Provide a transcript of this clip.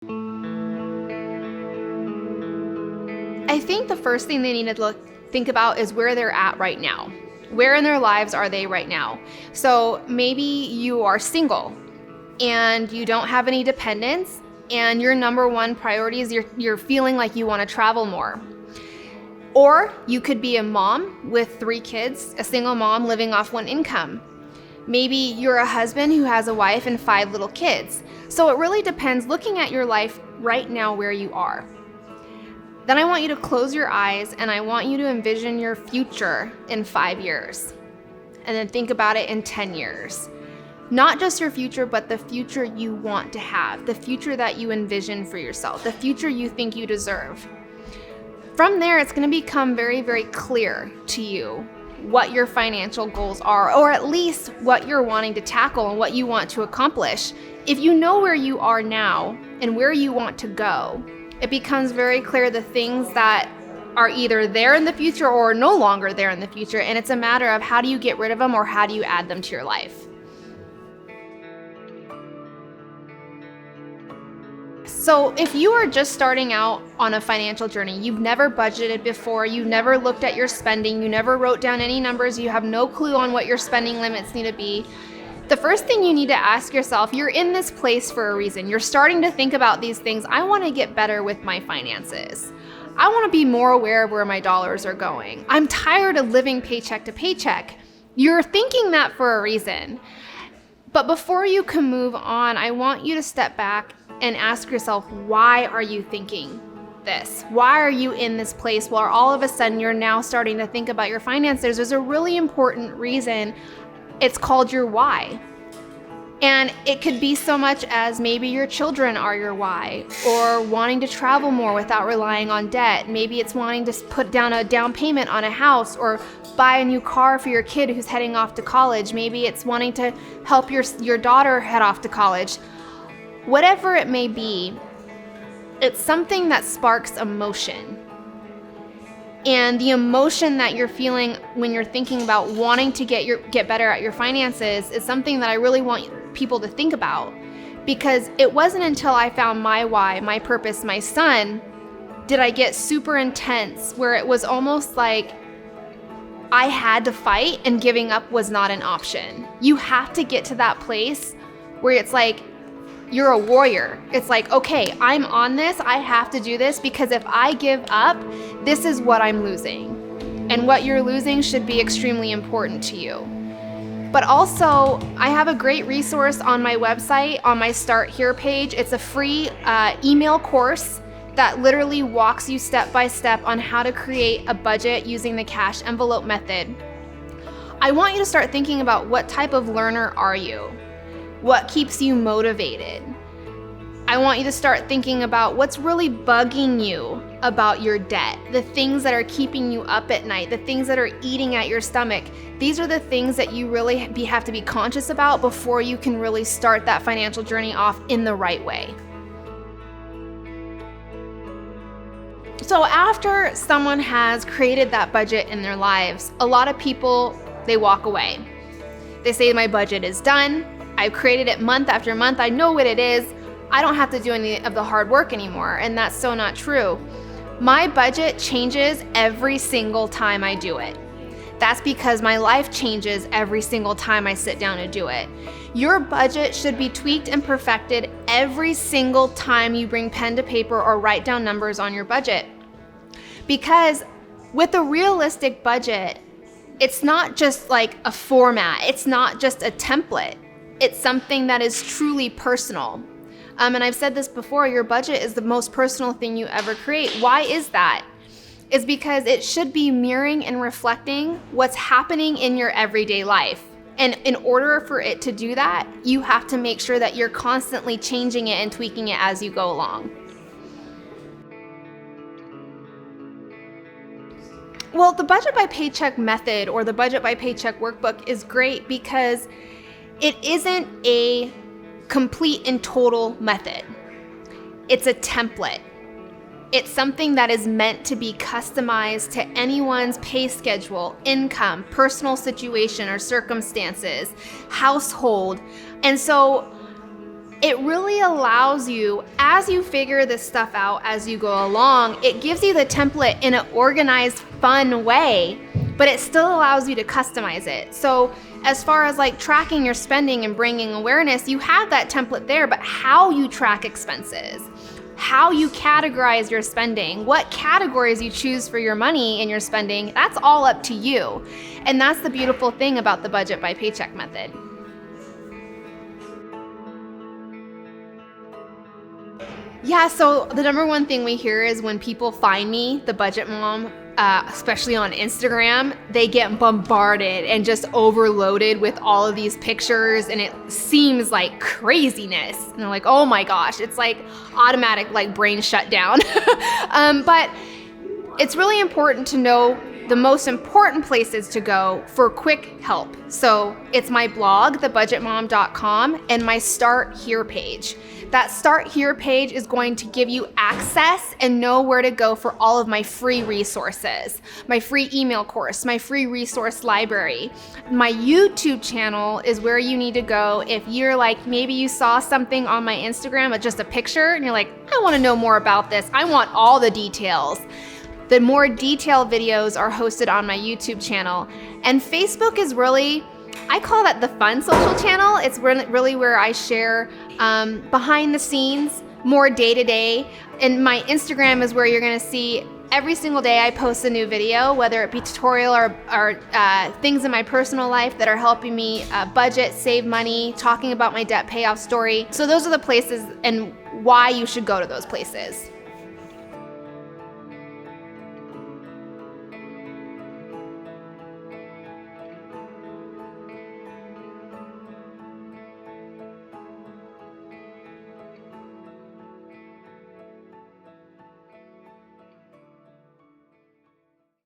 I think the first thing they need to think about is where they're at right now. Where in their lives are they right now? So maybe you are single and you don't have any dependents, and your number one priority is you're feeling like you want to travel more. Or you could be a mom with 3 kids, a single mom living off one income. Maybe you're a husband who has a wife and 5 little kids. So it really depends, looking at your life right now where you are. Then I want you to close your eyes and I want you to envision your future in 5 years. And then think about it in 10 years. Not just your future, but the future you want to have, the future that you envision for yourself, the future you think you deserve. From there, it's going to become very, very clear to you what your financial goals are, or at least what you're wanting to tackle and what you want to accomplish. If you know where you are now and where you want to go, it becomes very clear the things that are either there in the future or no longer there in the future, and it's a matter of how do you get rid of them or how do you add them to your life. So if you are just starting out on a financial journey, you've never budgeted before, you never looked at your spending, you never wrote down any numbers, you have no clue on what your spending limits need to be, the first thing you need to ask yourself, you're in this place for a reason. You're starting to think about these things. I want to get better with my finances. I want to be more aware of where my dollars are going. I'm tired of living paycheck to paycheck. You're thinking that for a reason. But before you can move on, I want you to step back and ask yourself, why are you thinking this? Why are you in this place where all of a sudden you're now starting to think about your finances? There's a really important reason. It's called your why. And it could be so much as maybe your children are your why, or wanting to travel more without relying on debt. Maybe it's wanting to put down a down payment on a house or buy a new car for your kid who's heading off to college. Maybe it's wanting to help your daughter head off to college. Whatever it may be, it's something that sparks emotion. And the emotion that you're feeling when you're thinking about wanting to get better at your finances is something that I really want people to think about, because it wasn't until I found my why, my purpose, my son, did I get super intense where it was almost like I had to fight and giving up was not an option. You have to get to that place where it's like you're a warrior. It's like, okay, I'm on this. I have to do this, because if I give up, this is what I'm losing. And what you're losing should be extremely important to you. But also, I have a great resource on my website, on my Start Here page. It's a free email course that literally walks you step by step on how to create a budget using the cash envelope method. I want you to start thinking about what type of learner are you? What keeps you motivated? I want you to start thinking about what's really bugging you about your debt, the things that are keeping you up at night, the things that are eating at your stomach. These are the things that you really have to be conscious about before you can really start that financial journey off in the right way. So after someone has created that budget in their lives, a lot of people, they walk away. They say, my budget is done. I've created it month after month. I know what it is. I don't have to do any of the hard work anymore. And that's so not true. My budget changes every single time I do it. That's because my life changes every single time I sit down to do it. Your budget should be tweaked and perfected every single time you bring pen to paper or write down numbers on your budget. Because with a realistic budget, it's not just like a format. It's not just a template. It's something that is truly personal. And I've said this before, your budget is the most personal thing you ever create. Why is that? It's because it should be mirroring and reflecting what's happening in your everyday life. And in order for it to do that, you have to make sure that you're constantly changing it and tweaking it as you go along. Well, the budget by paycheck method or the budget by paycheck workbook is great because it isn't a complete and total method. It's a template. It's something that is meant to be customized to anyone's pay schedule, income, personal situation or circumstances, household. And so it really allows you, as you figure this stuff out as you go along, it gives you the template in an organized, fun way, but it still allows you to customize it. So as far as like tracking your spending and bringing awareness, you have that template there, but how you track expenses, how you categorize your spending, what categories you choose for your money and your spending, that's all up to you. And that's the beautiful thing about the budget by paycheck method. Yeah, so the number one thing we hear is when people find me, the Budget Mom, especially on Instagram, they get bombarded and just overloaded with all of these pictures, and it seems like craziness. And they're like, oh my gosh, it's like automatic, like brain shutdown. But it's really important to know the most important places to go for quick help. So it's my blog, thebudgetmom.com, and my Start Here page. That Start Here page is going to give you access and know where to go for all of my free resources, my free email course, my free resource library. My YouTube channel is where you need to go if you're like, maybe you saw something on my Instagram, just a picture, and you're like, I want to know more about this. I want all the details. The more detailed videos are hosted on my YouTube channel. And Facebook is really, I call that the fun social channel. It's really where I share behind the scenes, more day to day. And my Instagram is where you're gonna see every single day I post a new video, whether it be tutorial or things in my personal life that are helping me budget, save money, talking about my debt payoff story. So those are the places and why you should go to those places.